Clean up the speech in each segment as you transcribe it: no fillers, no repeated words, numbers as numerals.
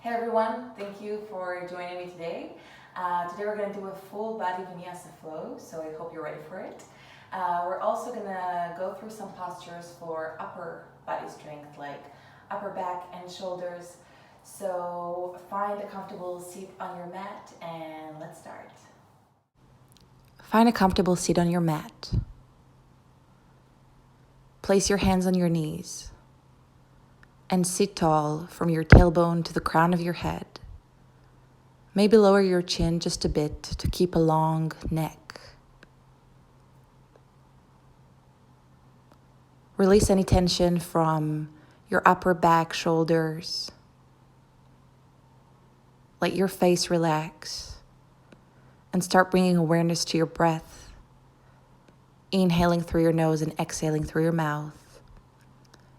Hey everyone, thank you for joining me today. Today we're going to do a full body Vinyasa Flow, so I hope you're ready for it. We're also going to go through some postures for upper body strength, like upper back and shoulders. So find a comfortable seat on your mat and let's start. Find a comfortable seat on your mat. Place your hands on your knees and sit tall from your tailbone to the crown of your head. Maybe lower your chin just a bit to keep a long neck. Release any tension from your upper back, shoulders. Let your face relax and start bringing awareness to your breath. Inhaling through your nose and exhaling through your mouth.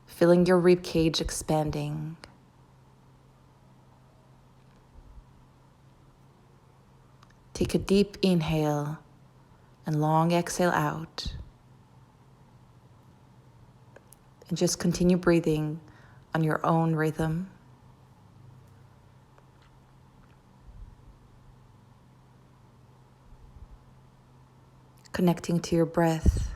Feeling your rib cage expanding. Take a deep inhale and long exhale out. And just continue breathing on your own rhythm. Connecting to your breath.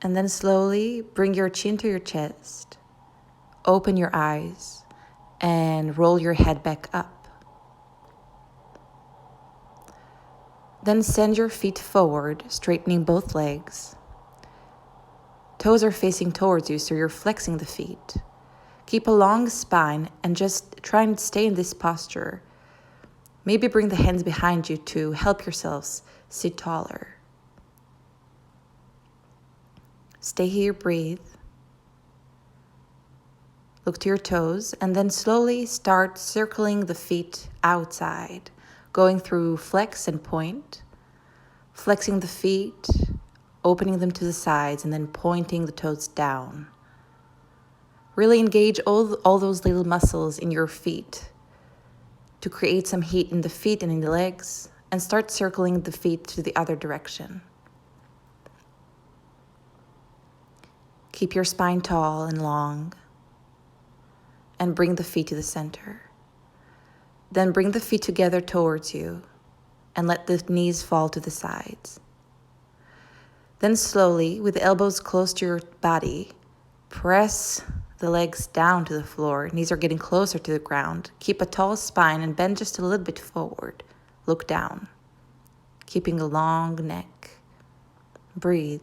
And then slowly bring your chin to your chest. Open your eyes and roll your head back up. Then send your feet forward, straightening both legs. Toes are facing towards you, so you're flexing the feet. Keep a long spine and just try and stay in this posture. Maybe bring the hands behind you to help yourselves sit taller. Stay here, breathe. Look to your toes and then slowly start circling the feet outside, going through flex and point, flexing the feet, opening them to the sides and then pointing the toes down. Really engage all those little muscles in your feet to create some heat in the feet and in the legs, and start circling the feet to the other direction. Keep your spine tall and long, and bring the feet to the center. Then bring the feet together towards you, and let the knees fall to the sides. Then slowly, with the elbows close to your body, press the legs down to the floor. Knees are getting closer to the ground. Keep a tall spine and bend just a little bit forward. Look down, keeping a long neck. Breathe.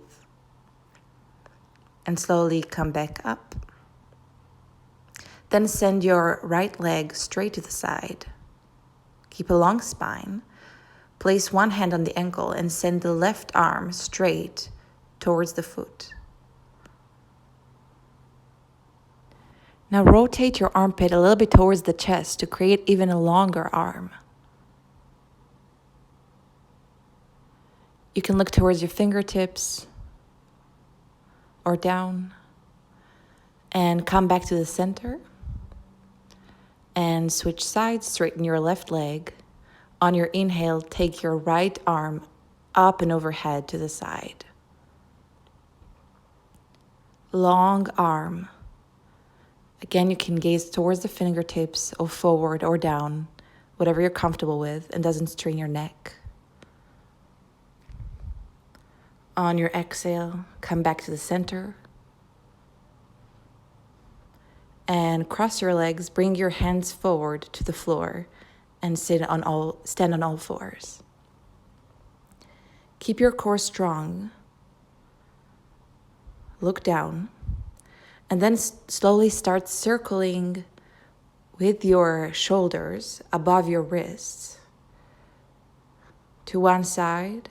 And slowly come back up. Then send your right leg straight to the side. Keep a long spine. Place one hand on the ankle and send the left arm straight towards the foot. Now rotate your armpit a little bit towards the chest to create even a longer arm. You can look towards your fingertips or down and come back to the center and switch sides, straighten your left leg. On your inhale, take your right arm up and overhead to the side. Long arm. Again, you can gaze towards the fingertips or forward or down, whatever you're comfortable with and doesn't strain your neck. On your exhale, come back to the center. And cross your legs, bring your hands forward to the floor and stand on all fours. Keep your core strong. Look down. And then slowly start circling with your shoulders above your wrists to one side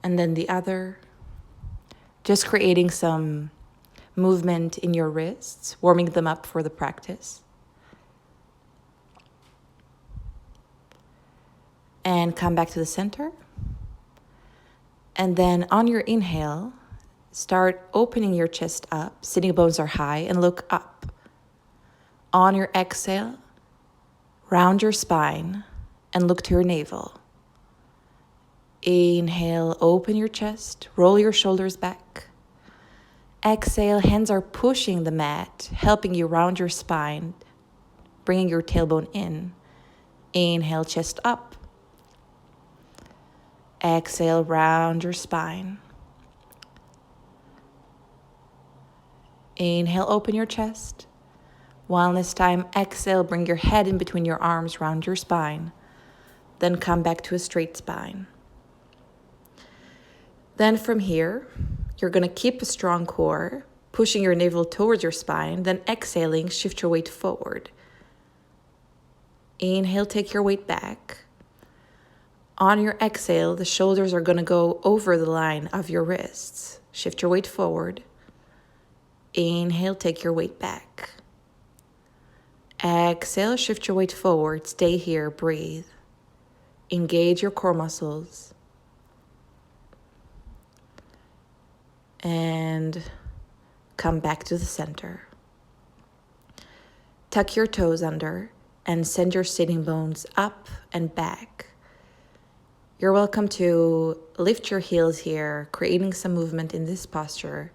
and then the other, just creating some movement in your wrists, warming them up for the practice. And come back to the center. And then on your inhale, start opening your chest up, sitting bones are high, and look up. On your exhale, Round your spine and look to your navel. Inhale, open your chest, roll your shoulders back. Exhale, hands are pushing the mat, helping you round your spine, bringing your tailbone in. Inhale, chest up. Exhale, round your spine. Inhale, open your chest. One last time, exhale, bring your head in between your arms, round your spine. Then come back to a straight spine. Then from here, you're going to keep a strong core, pushing your navel towards your spine, then exhaling, shift your weight forward. Inhale, take your weight back. On your exhale, the shoulders are going to go over the line of your wrists. Shift your weight forward. Inhale, take your weight back. Exhale, shift your weight forward. Stay here, breathe. Engage your core muscles. And come back to the center. Tuck your toes under and send your sitting bones up and back. You're welcome to lift your heels here, creating some movement in this posture,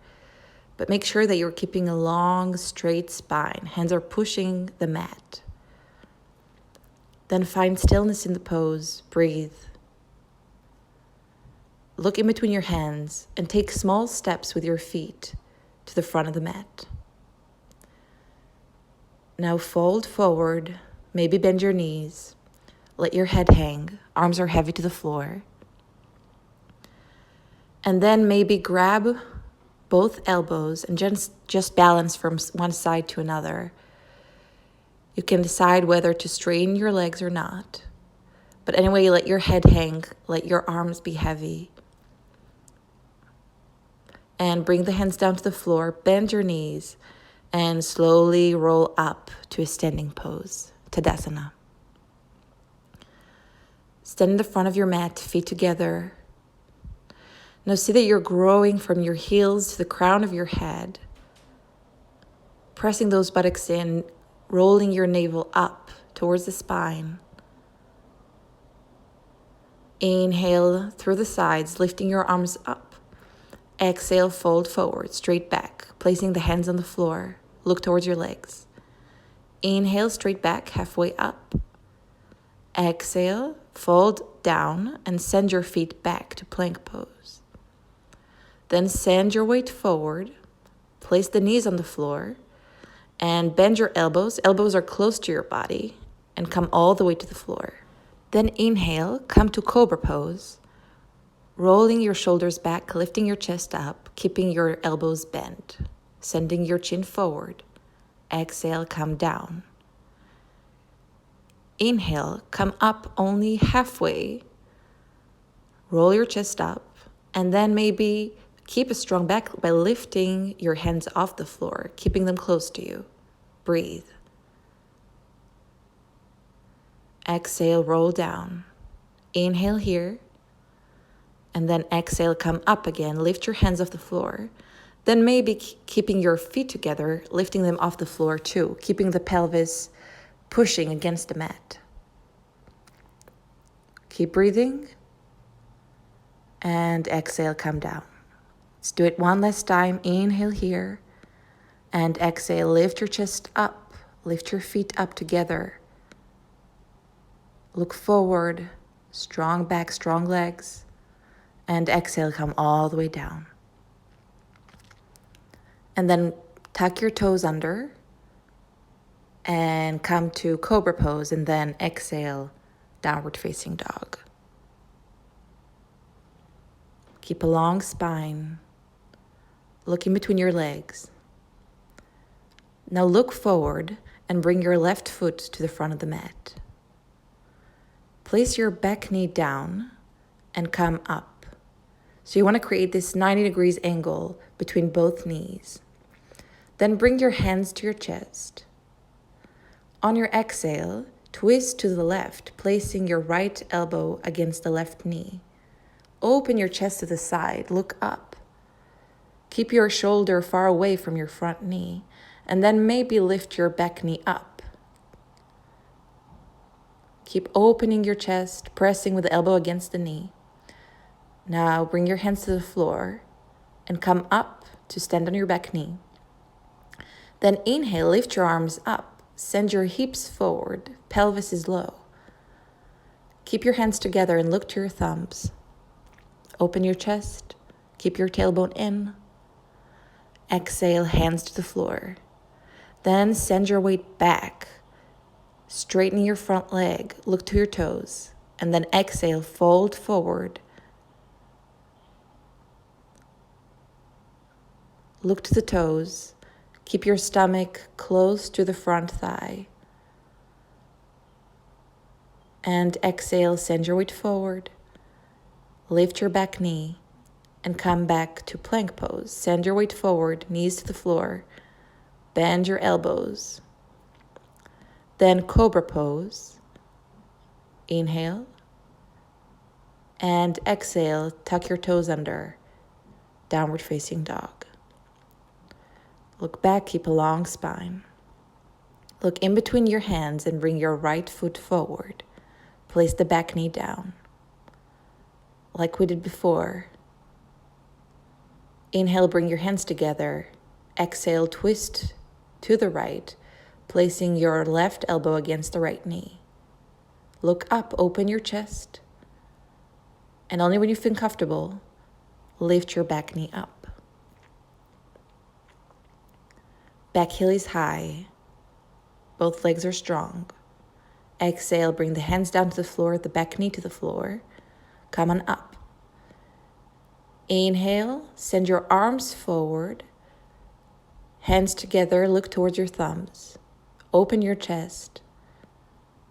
but make sure that you're keeping a long, straight spine. Hands are pushing the mat. Then find stillness in the pose, breathe. Look in between your hands and take small steps with your feet to the front of the mat. Now fold forward, maybe bend your knees. Let your head hang, arms are heavy to the floor. And then maybe grab both elbows and just balance from one side to another. You can decide whether to straighten your legs or not. But anyway, let your head hang, let your arms be heavy. And bring the hands down to the floor, bend your knees, and slowly roll up to a standing pose, Tadasana. Stand in the front of your mat, feet together. Now see that you're growing from your heels to the crown of your head, pressing those buttocks in, rolling your navel up towards the spine. Inhale through the sides, lifting your arms up. Exhale, fold forward, straight back, placing the hands on the floor. Look towards your legs. Inhale, straight back, halfway up. Exhale, fold down and send your feet back to plank pose. Then send your weight forward, place the knees on the floor, and bend your elbows. Elbows are close to your body, and come all the way to the floor. Then inhale, come to cobra pose, rolling your shoulders back, lifting your chest up, keeping your elbows bent, sending your chin forward. Exhale, come down. Inhale, come up only halfway. Roll your chest up, and then maybe keep a strong back by lifting your hands off the floor, keeping them close to you. Breathe. Exhale, roll down. Inhale here, and then exhale, come up again. Lift your hands off the floor. Then maybe keeping your feet together, lifting them off the floor too, keeping the pelvis pushing against the mat. Keep breathing. And exhale, come down. Let's do it one last time. Inhale here. And exhale, lift your chest up. Lift your feet up together. Look forward. Strong back, strong legs. And exhale, come all the way down. And then tuck your toes under. And come to cobra pose. And then exhale, downward facing dog. Keep a long spine. Look in between your legs. Now look forward and bring your left foot to the front of the mat. Place your back knee down and come up. So you want to create this 90 degrees angle between both knees. Then bring your hands to your chest. On your exhale, twist to the left, placing your right elbow against the left knee. Open your chest to the side, look up. Keep your shoulder far away from your front knee, and then maybe lift your back knee up. Keep opening your chest, pressing with the elbow against the knee. Now bring your hands to the floor and come up to stand on your back knee. Then inhale, lift your arms up. Send your hips forward, pelvis is low. Keep your hands together and look to your thumbs. Open your chest, keep your tailbone in. Exhale, hands to the floor. Then send your weight back. Straighten your front leg, look to your toes, and then exhale, fold forward. Look to the toes. Keep your stomach close to the front thigh. And exhale, send your weight forward. Lift your back knee and come back to plank pose. Send your weight forward, knees to the floor. Bend your elbows. Then cobra pose. Inhale. And exhale, tuck your toes under. Downward facing dog. Look back, keep a long spine. Look in between your hands and bring your right foot forward. Place the back knee down. Like we did before. Inhale, bring your hands together. Exhale, twist to the right, placing your left elbow against the right knee. Look up, open your chest. And only when you feel comfortable, lift your back knee up. Back heel is high. Both legs are strong. Exhale, bring the hands down to the floor, the back knee to the floor. Come on up. Inhale, send your arms forward. Hands together, look towards your thumbs. Open your chest.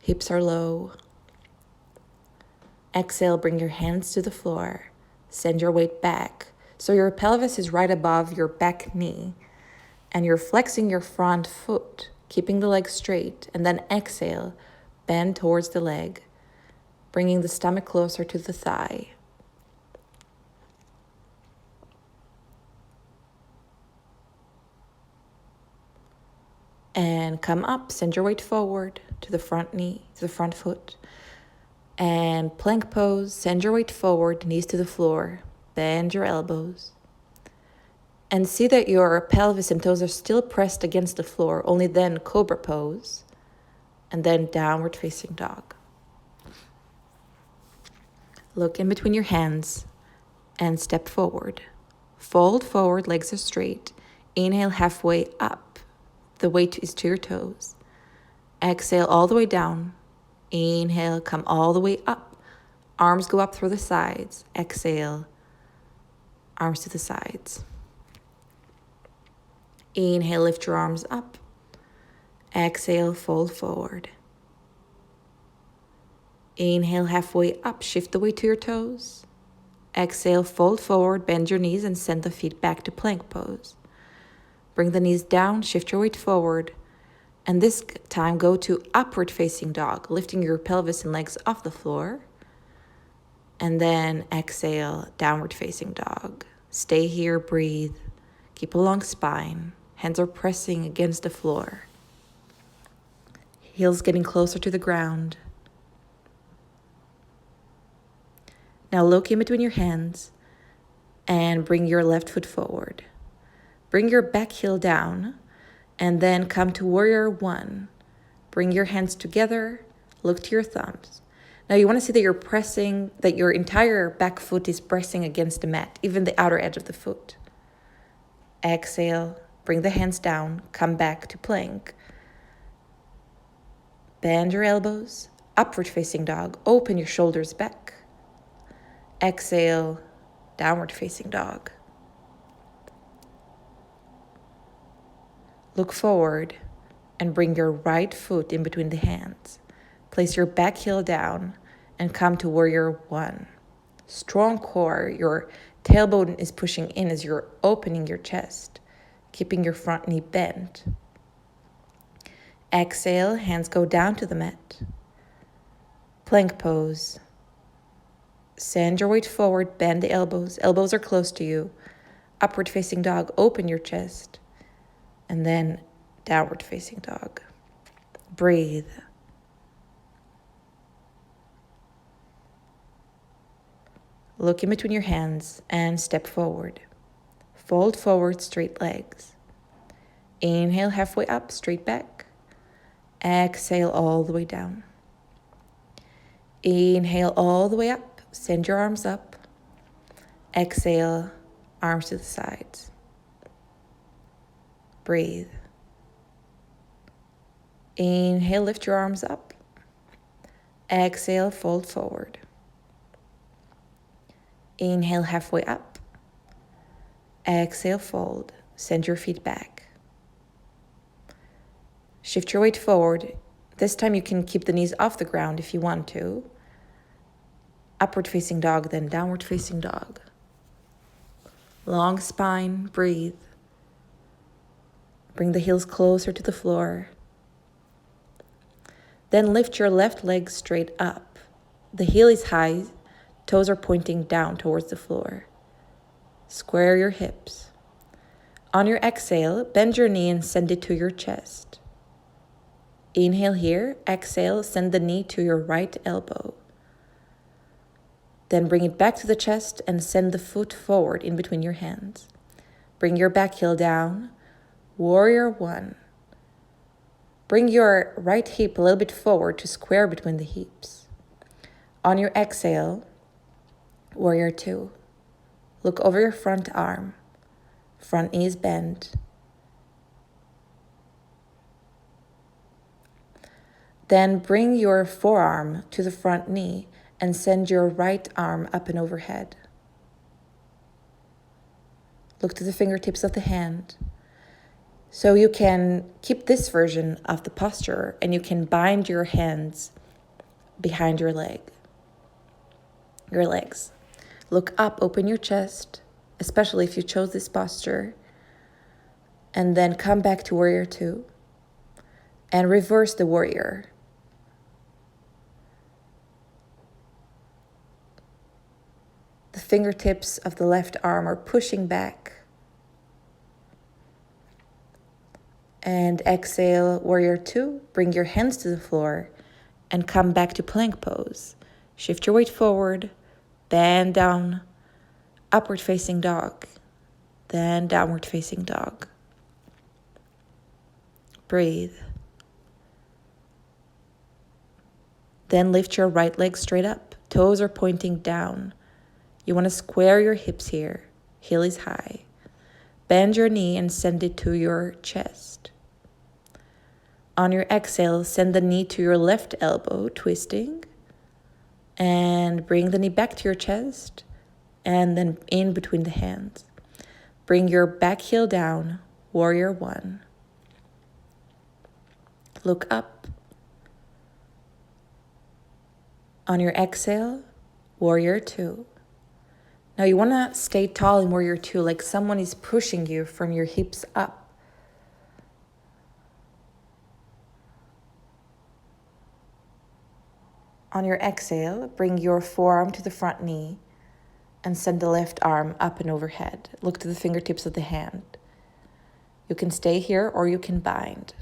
Hips are low. Exhale, bring your hands to the floor. Send your weight back. So your pelvis is right above your back knee. And you're flexing your front foot, keeping the leg straight. And then exhale, bend towards the leg, bringing the stomach closer to the thigh. And come up, send your weight forward to the front knee, to the front foot. And plank pose, send your weight forward, knees to the floor, bend your elbows. And see that your pelvis and toes are still pressed against the floor, only then cobra pose, and then downward facing dog. Look in between your hands and step forward. Fold forward, legs are straight. Inhale halfway up. The weight is to your toes. Exhale all the way down. Inhale, come all the way up. Arms go up through the sides. Exhale, arms to the sides. Inhale, lift your arms up. Exhale, fold forward. Inhale, halfway up, shift the weight to your toes. Exhale, fold forward, bend your knees and send the feet back to plank pose. Bring the knees down, shift your weight forward. And this time go to upward facing dog, lifting your pelvis and legs off the floor. And then exhale, downward facing dog. Stay here, breathe. Keep a long spine. Hands are pressing against the floor. Heels getting closer to the ground. Now look in between your hands and bring your left foot forward. Bring your back heel down and then come to warrior one. Bring your hands together, look to your thumbs. Now you want to see that you're pressing, that your entire back foot is pressing against the mat, even the outer edge of the foot. Exhale, bring the hands down, come back to plank. Bend your elbows, upward facing dog, open your shoulders back. Exhale, downward facing dog. Look forward and bring your right foot in between the hands. Place your back heel down and come to warrior one. Strong core, your tailbone is pushing in as you're opening your chest, keeping your front knee bent. Exhale, hands go down to the mat. Plank pose. Send your weight forward, bend the elbows. Elbows are close to you. Upward facing dog, open your chest. And then downward facing dog. Breathe. Look in between your hands and step forward. Fold forward, straight legs. Inhale, halfway up, straight back. Exhale all the way down. Inhale all the way up. Send your arms up. Exhale, arms to the sides. Breathe. Inhale, lift your arms up. Exhale, fold forward. Inhale, halfway up. Exhale, fold. Send your feet back. Shift your weight forward. This time you can keep the knees off the ground if you want to. Upward facing dog, then downward facing dog. Long spine, breathe. Bring the heels closer to the floor. Then lift your left leg straight up. The heel is high, toes are pointing down towards the floor. Square your hips. On your exhale, bend your knee and send it to your chest. Inhale here, exhale, send the knee to your right elbow. Then bring it back to the chest and send the foot forward in between your hands. Bring your back heel down, warrior one. Bring your right hip a little bit forward to square between the hips. On your exhale, warrior two. Look over your front arm. Front knee is bent. Then bring your forearm to the front knee and send your right arm up and overhead. Look to the fingertips of the hand. So you can keep this version of the posture and you can bind your hands behind your legs. Look up, open your chest, especially if you chose this posture. And then come back to warrior two and reverse the warrior. The fingertips of the left arm are pushing back. And exhale, warrior two. Bring your hands to the floor and come back to plank pose. Shift your weight forward, bend down, upward facing dog, then downward facing dog. Breathe. Then lift your right leg straight up. Toes are pointing down. You want to square your hips here. Heel is high. Bend your knee and send it to your chest. On your exhale, send the knee to your left elbow, twisting. And bring the knee back to your chest. And then in between the hands. Bring your back heel down, warrior one. Look up. On your exhale, warrior two. Now you want to stay tall in warrior two, like someone is pushing you from your hips up. On your exhale, bring your forearm to the front knee and send the left arm up and overhead. Look to the fingertips of the hand. You can stay here or you can bind.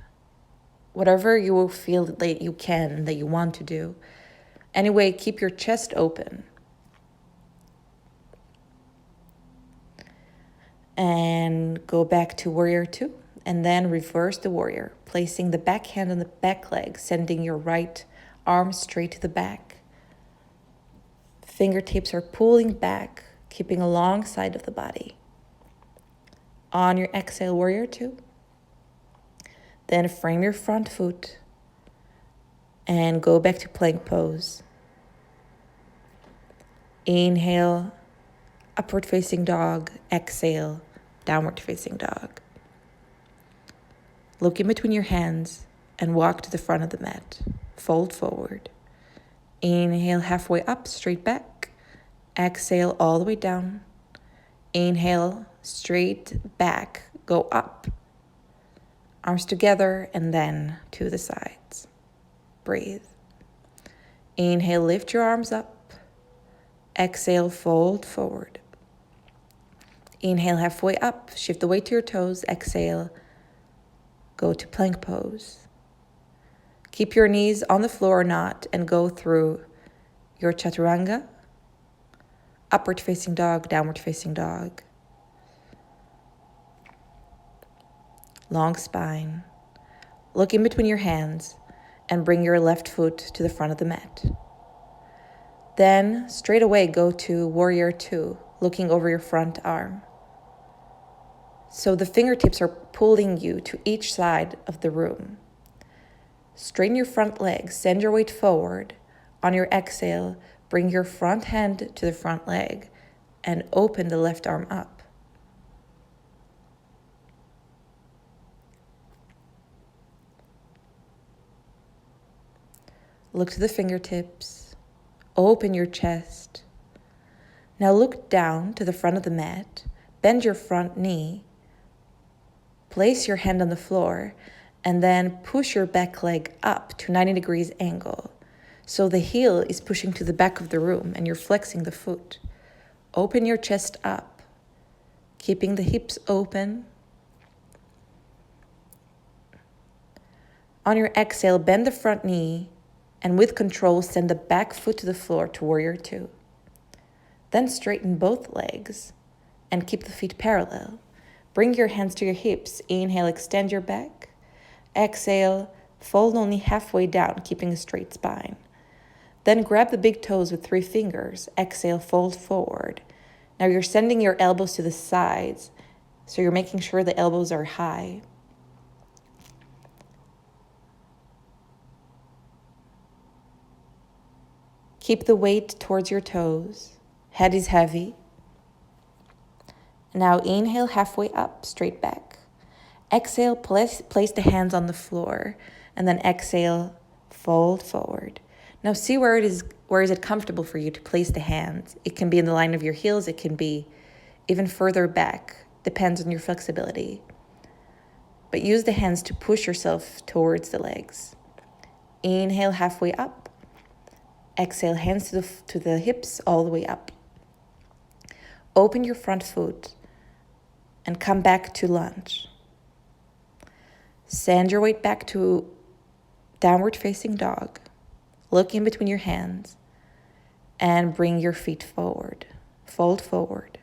Whatever you will feel that you want to do. Anyway, keep your chest open. And go back to warrior two. And then reverse the warrior, placing the back hand on the back leg, sending your right arm straight to the back. Fingertips are pulling back, keeping alongside of the body. On your exhale, warrior two. Then frame your front foot and go back to plank pose. Inhale, upward facing dog. Exhale, downward facing dog. Look in between your hands and walk to the front of the mat. Fold forward. Inhale, halfway up, straight back. Exhale, all the way down. Inhale, straight back, go up. Arms together and then to the sides. Breathe. Inhale, lift your arms up. Exhale, fold forward. Inhale, halfway up, shift the weight to your toes. Exhale, go to plank pose. Keep your knees on the floor or not and go through your chaturanga, Upward facing dog, downward facing dog. Long spine. Look in between your hands and bring your left foot to the front of the mat. Then straight away go to warrior two, looking over your front arm. So the fingertips are pulling you to each side of the room. Straighten your front leg, send your weight forward. On your exhale, bring your front hand to the front leg and open the left arm up. Look to the fingertips, open your chest. Now look down to the front of the mat, bend your front knee, place your hand on the floor, and then push your back leg up to 90 degrees angle. So the heel is pushing to the back of the room and you're flexing the foot. Open your chest up, keeping the hips open. On your exhale, bend the front knee and with control, send the back foot to the floor to warrior two. Then straighten both legs and keep the feet parallel. Bring your hands to your hips. Inhale, extend your back. Exhale, fold only halfway down, keeping a straight spine. Then grab the big toes with 3 fingers. Exhale, fold forward. Now you're sending your elbows to the sides, so you're making sure the elbows are high. Keep the weight towards your toes. Head is heavy. Now inhale, halfway up, straight back. Exhale, place the hands on the floor, and then exhale, fold forward. Now see where is it comfortable for you to place the hands. It can be in the line of your heels, it can be even further back, depends on your flexibility. But use the hands to push yourself towards the legs. Inhale, halfway up. Exhale, hands to the hips all the way up. Open your front foot and come back to lunge. Send your weight back to downward facing dog. Look in between your hands and bring your feet forward. Fold forward.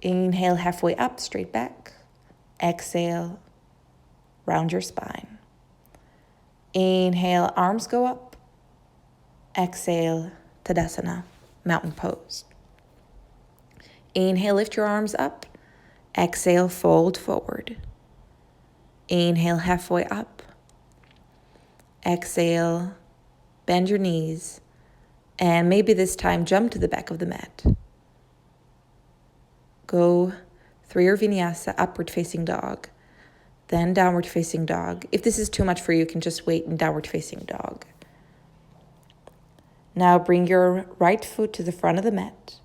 Inhale, halfway up, straight back. Exhale, round your spine. Inhale, arms go up. Exhale, Tadasana, mountain pose. Inhale, lift your arms up. Exhale, fold forward. Inhale, halfway up. Exhale, bend your knees. And maybe this time jump to the back of the mat. Go through your vinyasa, upward facing dog. Then downward facing dog. If this is too much for you, you can just wait in downward facing dog. Now bring your right foot to the front of the mat.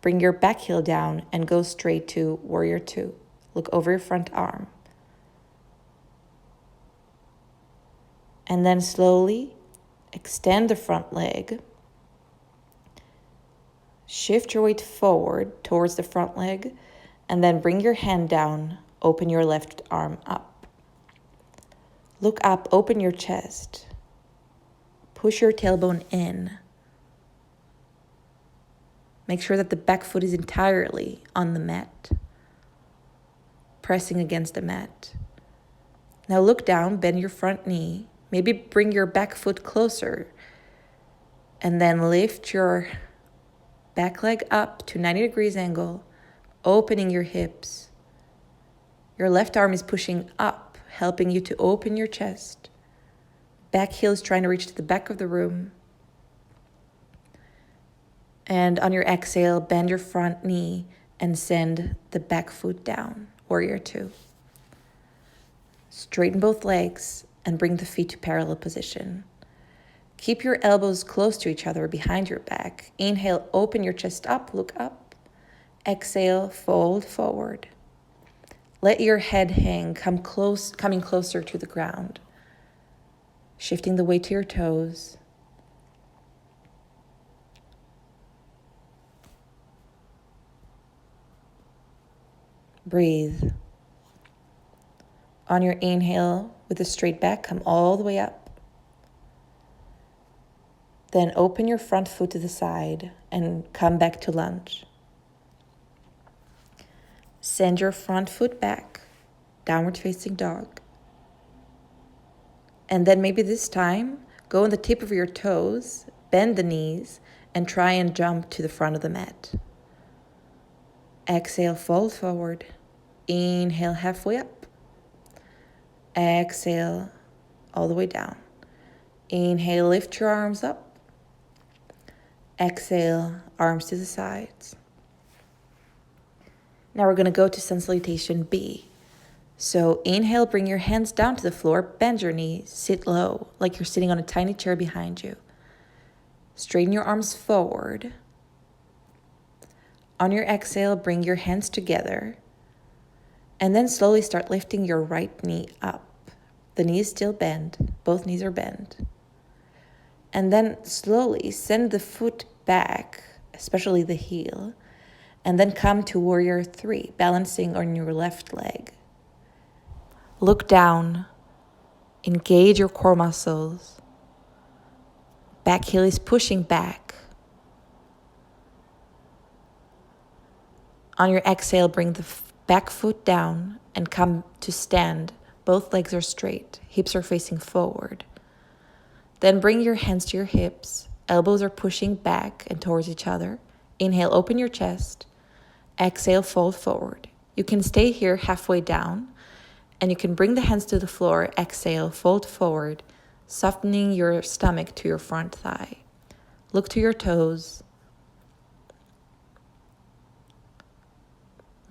Bring your back heel down and go straight to warrior two. Look over your front arm. And then slowly extend the front leg. Shift your weight forward towards the front leg. And then bring your hand down. Open your left arm up. Look up, open your chest. Push your tailbone in. Make sure that the back foot is entirely on the mat, pressing against the mat. Now look down, bend your front knee. Maybe bring your back foot closer. And then lift your back leg up to 90 degrees angle, opening your hips. Your left arm is pushing up, helping you to open your chest. Back heel is trying to reach to the back of the room. And on your exhale, bend your front knee and send the back foot down, warrior two. Straighten both legs and bring the feet to parallel position. Keep your elbows close to each other behind your back. Inhale, open your chest up, look up. Exhale, fold forward. Let your head hang, coming closer to the ground. Shifting the weight to your toes. Breathe. On your inhale, with a straight back, come all the way up. Then open your front foot to the side and come back to lunge. Send your front foot back, downward facing dog. And then maybe this time, go on the tip of your toes, bend the knees, and try and jump to the front of the mat. Exhale, fold forward. Inhale, halfway up. Exhale, all the way down. Inhale, lift your arms up. Exhale, arms to the sides. Now we're going to go to Sun Salutation B. So inhale, bring your hands down to the floor, bend your knees, sit low, like you're sitting on a tiny chair behind you. Straighten your arms forward. On your exhale, bring your hands together. And then slowly start lifting your right knee up. The knee is still bent, both knees are bent. And then slowly send the foot back, especially the heel, and then come to Warrior 3, balancing on your left leg. Look down, engage your core muscles. Back heel is pushing back. On your exhale, bring the back foot down and come to stand. Both legs are straight, hips are facing forward. Then bring your hands to your hips, elbows are pushing back and towards each other. Inhale, open your chest. Exhale, fold forward. You can stay here halfway down, and you can bring the hands to the floor. Exhale, fold forward, softening your stomach to your front thigh. Look to your toes.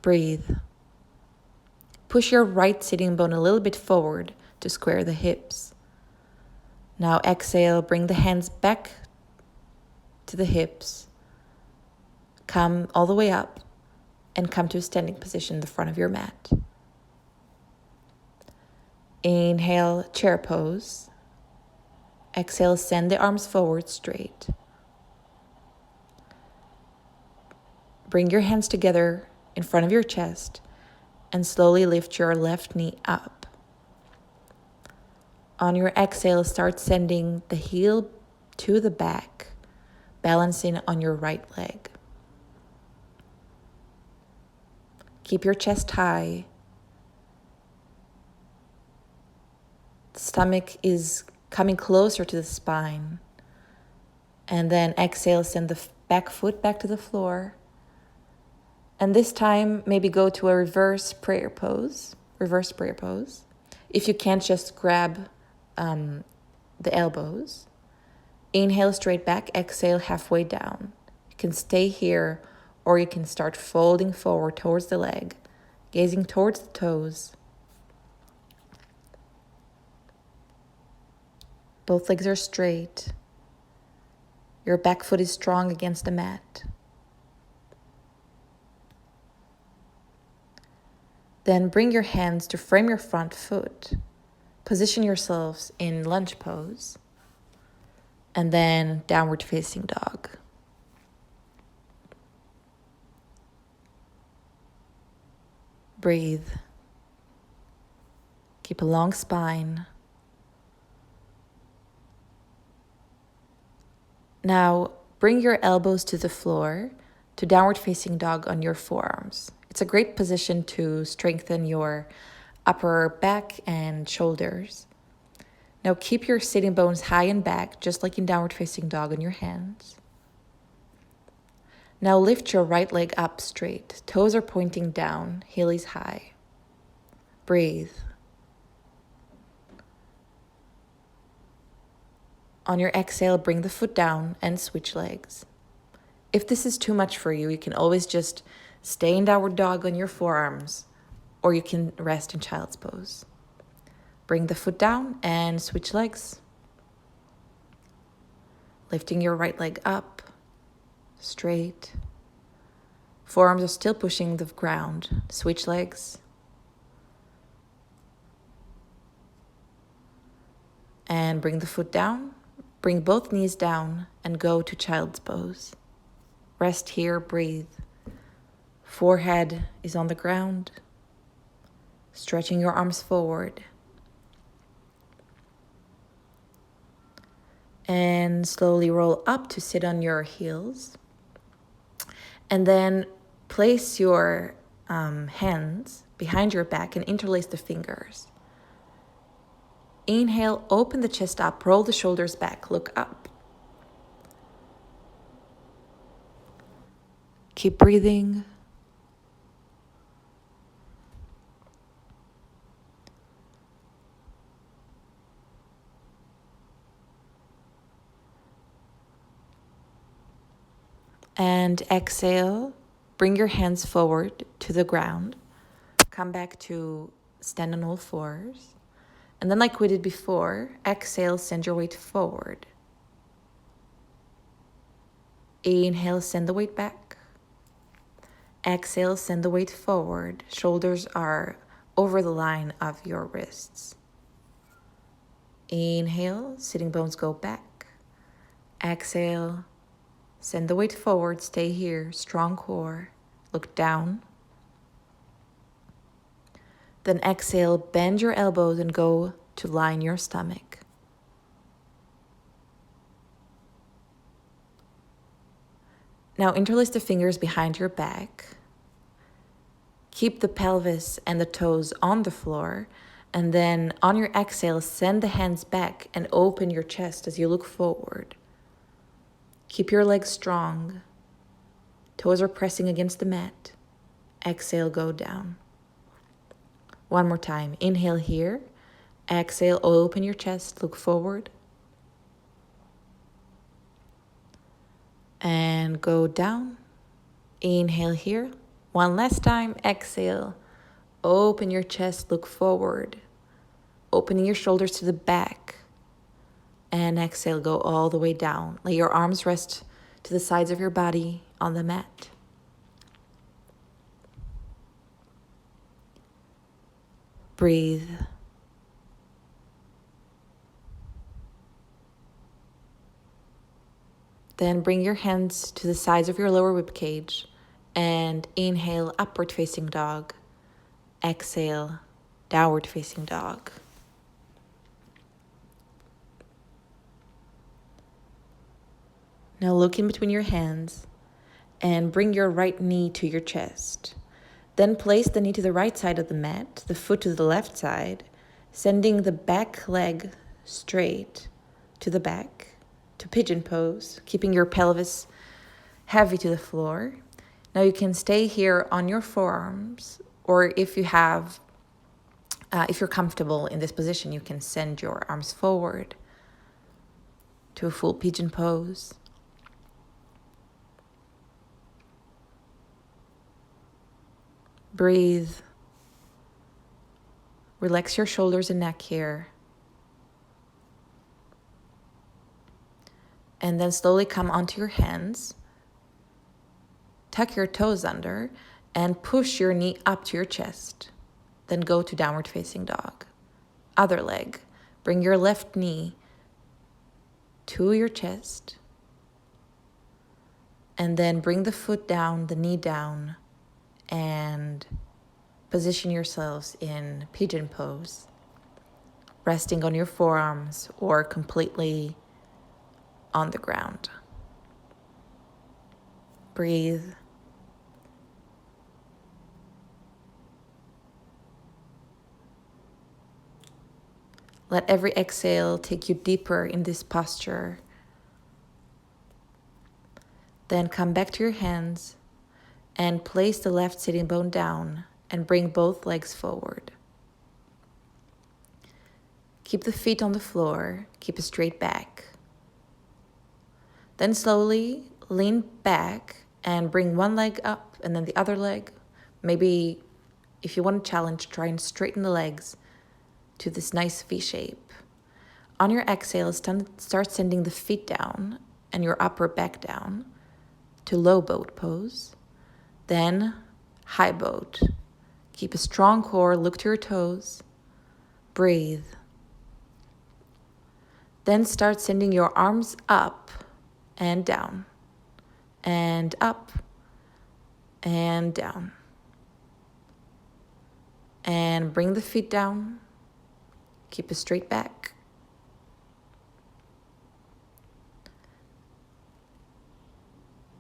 Breathe. Push your right sitting bone a little bit forward to square the hips. Now exhale, bring the hands back to the hips. Come all the way up and come to a standing position in the front of your mat. Inhale, chair pose. Exhale, send the arms forward straight. Bring your hands together in front of your chest and slowly lift your left knee up. On your exhale, start sending the heel to the back, balancing on your right leg. Keep your chest high. The stomach is coming closer to the spine. And then exhale, send the back foot back to the floor. And this time, maybe go to a reverse prayer pose. If you can't, just grab the elbows. Inhale straight back, exhale halfway down. You can stay here, or you can start folding forward towards the leg, gazing towards the toes. Both legs are straight. Your back foot is strong against the mat. Then bring your hands to frame your front foot. Position yourselves in lunge pose. And then downward facing dog. Breathe. Keep a long spine. Now, bring your elbows to the floor to downward facing dog on your forearms. It's a great position to strengthen your upper back and shoulders. Now keep your sitting bones high and back, just like in downward facing dog on your hands. Now lift your right leg up straight. Toes are pointing down, heel is high. Breathe. On your exhale, bring the foot down and switch legs. If this is too much for you, you can always just stay in downward dog on your forearms, or you can rest in child's pose. Bring the foot down and switch legs. Lifting your right leg up, straight. Forearms are still pushing the ground. Switch legs. And bring the foot down. Bring both knees down and go to child's pose. Rest here, breathe. Forehead is on the ground. Stretching your arms forward. And then slowly roll up to sit on your heels. And then place your hands behind your back and interlace the fingers. Inhale, open the chest up, roll the shoulders back, look up. Keep breathing. And exhale, bring your hands forward to the ground. Come back to stand on all fours. And then like we did before, exhale, send your weight forward. Inhale, send the weight back. Exhale, send the weight forward. Shoulders are over the line of your wrists. Inhale, sitting bones go back. Exhale, send the weight forward, stay here, strong core, look down. Then exhale, bend your elbows and go to line your stomach. Now interlace the fingers behind your back. Keep the pelvis and the toes on the floor. And then on your exhale, send the hands back and open your chest as you look forward. Keep your legs strong. Toes are pressing against the mat. Exhale, go down. One more time. Inhale here. Exhale, open your chest, look forward. And go down. Inhale here. One last time. Exhale. Open your chest, look forward. Opening your shoulders to the back. And exhale, go all the way down. Let your arms rest to the sides of your body on the mat. Breathe. Then bring your hands to the sides of your lower rib cage and inhale, upward facing dog. Exhale, downward facing dog. Now look in between your hands and bring your right knee to your chest. Then place the knee to the right side of the mat, the foot to the left side, sending the back leg straight to the back, to pigeon pose, keeping your pelvis heavy to the floor. Now you can stay here on your forearms, or if you're comfortable in this position, you can send your arms forward to a full pigeon pose. Breathe. Relax your shoulders and neck here. And then slowly come onto your hands. Tuck your toes under and push your knee up to your chest. Then go to downward facing dog. Other leg. Bring your left knee to your chest. And then bring the foot down, the knee down, and position yourselves in pigeon pose, resting on your forearms or completely on the ground. Breathe. Let every exhale take you deeper in this posture. Then come back to your hands and place the left sitting bone down and bring both legs forward. Keep the feet on the floor, keep a straight back. Then slowly lean back and bring one leg up and then the other leg. Maybe if you want to challenge, try and straighten the legs to this nice V shape. On your exhale, start sending the feet down and your upper back down to low boat pose. Then high boat. Keep a strong core, look to your toes. Breathe. Then start sending your arms up and down, and up and down. And bring the feet down. Keep a straight back.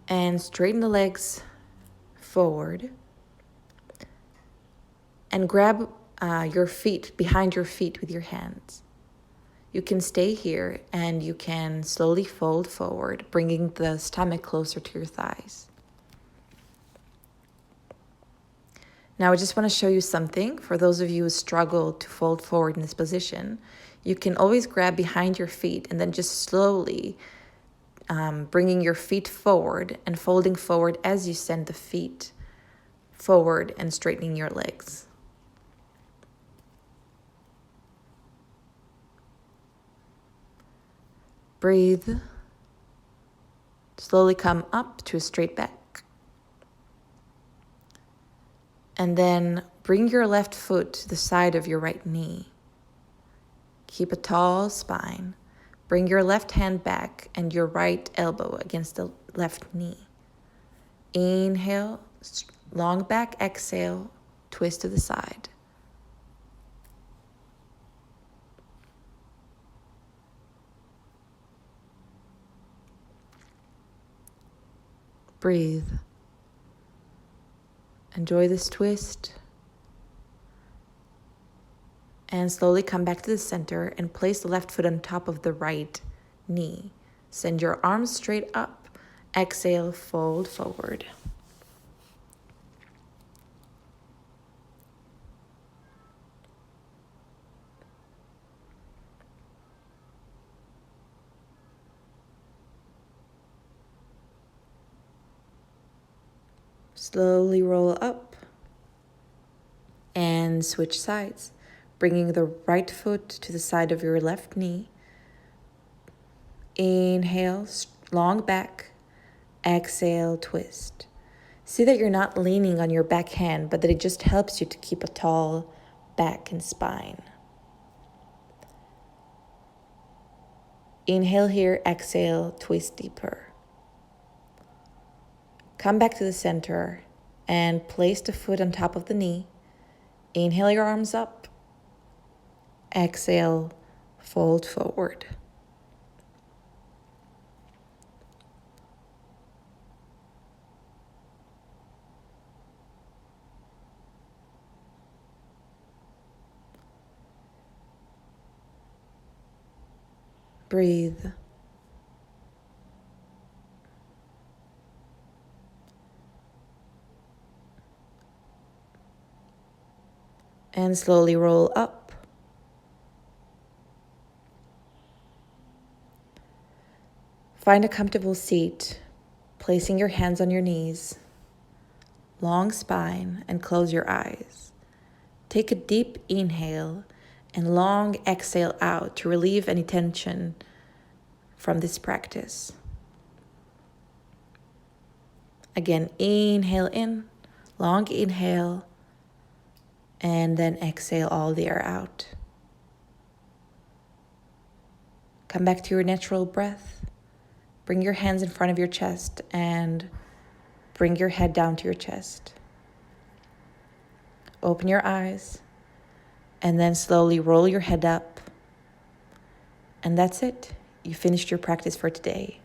And straighten the legs forward. And grab your feet behind your feet with your hands. You can stay here and you can slowly fold forward, bringing the stomach closer to your thighs. Now I just want to show you something. For those of you who struggle to fold forward in this position, you can always grab behind your feet and then just slowly bringing your feet forward and folding forward as you send the feet forward and straightening your legs. Breathe. Slowly come up to a straight back. And then bring your left foot to the side of your right knee. Keep a tall spine. Bring your left hand back and your right elbow against the left knee. Inhale, long back, exhale, twist to the side. Breathe. Enjoy this twist. And slowly come back to the center and place the left foot on top of the right knee. Send your arms straight up. Exhale, fold forward. Slowly roll up and switch sides, bringing the right foot to the side of your left knee. Inhale, long back. Exhale, twist. See that you're not leaning on your back hand, but that it just helps you to keep a tall back and spine. Inhale here, exhale, twist deeper. Come back to the center and place the foot on top of the knee. Inhale your arms up. Exhale, fold forward. Breathe. And slowly roll up. Find a comfortable seat, placing your hands on your knees, long spine, and close your eyes. Take a deep inhale and long exhale out to relieve any tension from this practice. Again, inhale in, long inhale, and then exhale all the air out. Come back to your natural breath. Bring your hands in front of your chest and bring your head down to your chest. Open your eyes and then slowly roll your head up. And that's it. You finished your practice for today.